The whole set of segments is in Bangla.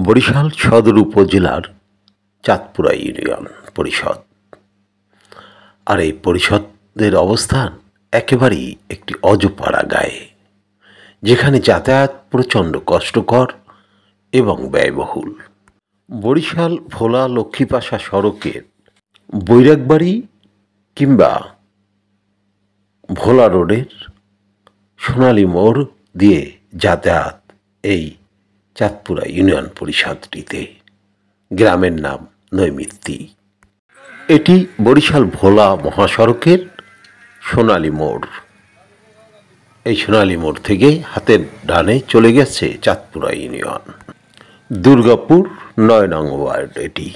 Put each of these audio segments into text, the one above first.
বরিশাল সদর উপজেলার চাঁদপুরা ইউনিয়ন পরিষদ। আর এই পরিষদের অবস্থান একেবারেই একটি অজপাড়া গায়ে, যেখানে যাতায়াত প্রচণ্ড কষ্টকর এবং ব্যয়বহুল। বরিশাল ভোলা লক্ষ্মীপাশা সড়কের বৈরাগবাড়ি কিংবা ভোলা রোডের সোনালী মোড় দিয়ে যাতায়াত এই চাঁদপুরা ইউনিয়ন পরিষদটিতে। গ্রামের নাম নৈমিত্তি। এটি বরিশাল ভোলা মহাসড়কের সোনালী মোড়। এই সোনালী মোড় থেকে হাতের ডানে চলে গেছে চাঁদপুরা ইউনিয়ন। দুর্গাপুর ৯ নং ওয়ার্ড এটি।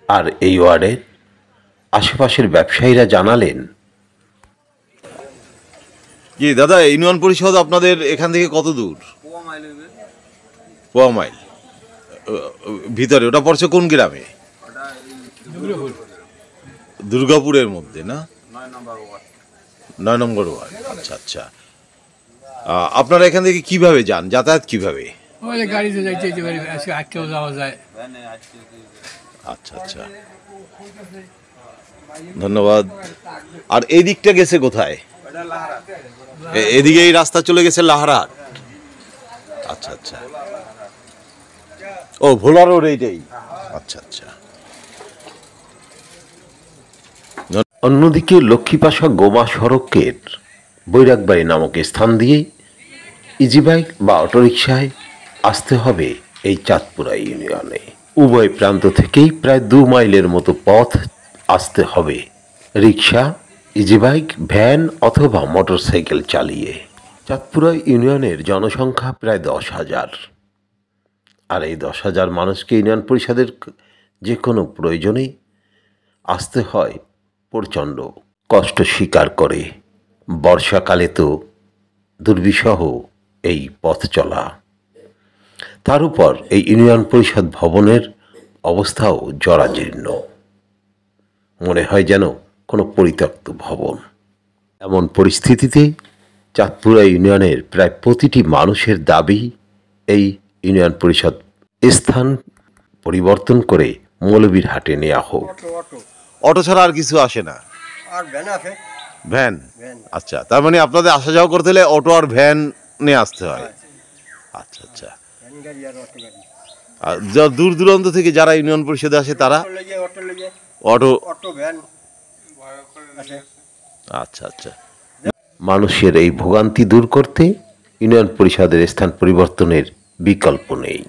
আর এই ওয়ার্ডের আশেপাশের ব্যবসায়ীরা জানালেন, জি দাদা, ইউনিয়ন পরিষদ আপনাদের এখান থেকে কত দূর? পোয়া মাইল ভিতরে। ওটা পড়ছে কোন গ্রামে? দুর্গাপুরের মধ্যে না? ৯ নম্বর ওয়ার্ড। আচ্ছা আচ্ছা। আপনারা এখান থেকে কিভাবে যান, যাতায়াত কিভাবে? গাড়িতে যাইতে পারি, আজকেও যাওয়া যায়। আচ্ছা আচ্ছা, ধন্যবাদ। আর এই দিকটা গেছে কোথায়? এদিকে এই রাস্তা চলে গেছে লাহারহাট। আচ্ছা আচ্ছা, ও ভোলা রোড এইটাই। আচ্ছা আচ্ছা। অন্যদিকে লক্ষ্মীপাশা গোমা সড়কের বৈরাগবাড়ি নামক স্থান দিয়ে ইজি বাইক বা অটোরিকশায় আসতে হবে এই চাঁদপুরা ইউনিয়নে। উভয় প্রান্ত থেকেই প্রায় ২ মাইলের মতো পথ আসতে হবে রিক্সা, ইজি বাইক, ভ্যান অথবা মোটরসাইকেল চালিয়ে। চাঁদপুরা ইউনিয়নের জনসংখ্যা প্রায় ১০,০০০। আর এই ১০,০০০ মানুষকে ইউনিয়ন পরিষদের যে কোনো প্রয়োজনে আসতে হয় প্রচণ্ড কষ্ট স্বীকার করে। বর্ষাকালে তো দুর্বিষহ এই পথ চলা। তার উপর এই ইউনিয়ন পরিষদ ভবনের অবস্থাও জরাজীর্ণ, মনে হয় যেন কোনো পরিত্যক্ত ভবন। এমন পরিস্থিতিতে চাঁদপুরা ইউনিয়নের প্রায় প্রতিটি মানুষের দাবি এই ইউনিয়ন পরিষদ স্থান পরিবর্তন করে মৌলভীরহাটে নেওয়া হোক। অটো ছাড়া আর কিছু আসে না? আর ভ্যান আছে। ভ্যান? আচ্ছা, তার মানে আপনাদের আসা যাওয়া করতে হলে অটো আর ভ্যান নিয়ে আসতে হয়। আচ্ছা আচ্ছা। আর দূর দূরান্ত থেকে যারা ইউনিয়ন পরিষদে আসে তারা অটো ভ্যান আছে। আচ্ছা আচ্ছা। মানুষের এই ভোগান্তি দূর করতে ইউনিয়ন পরিষদের স্থান পরিবর্তনের বিকল্প নেই।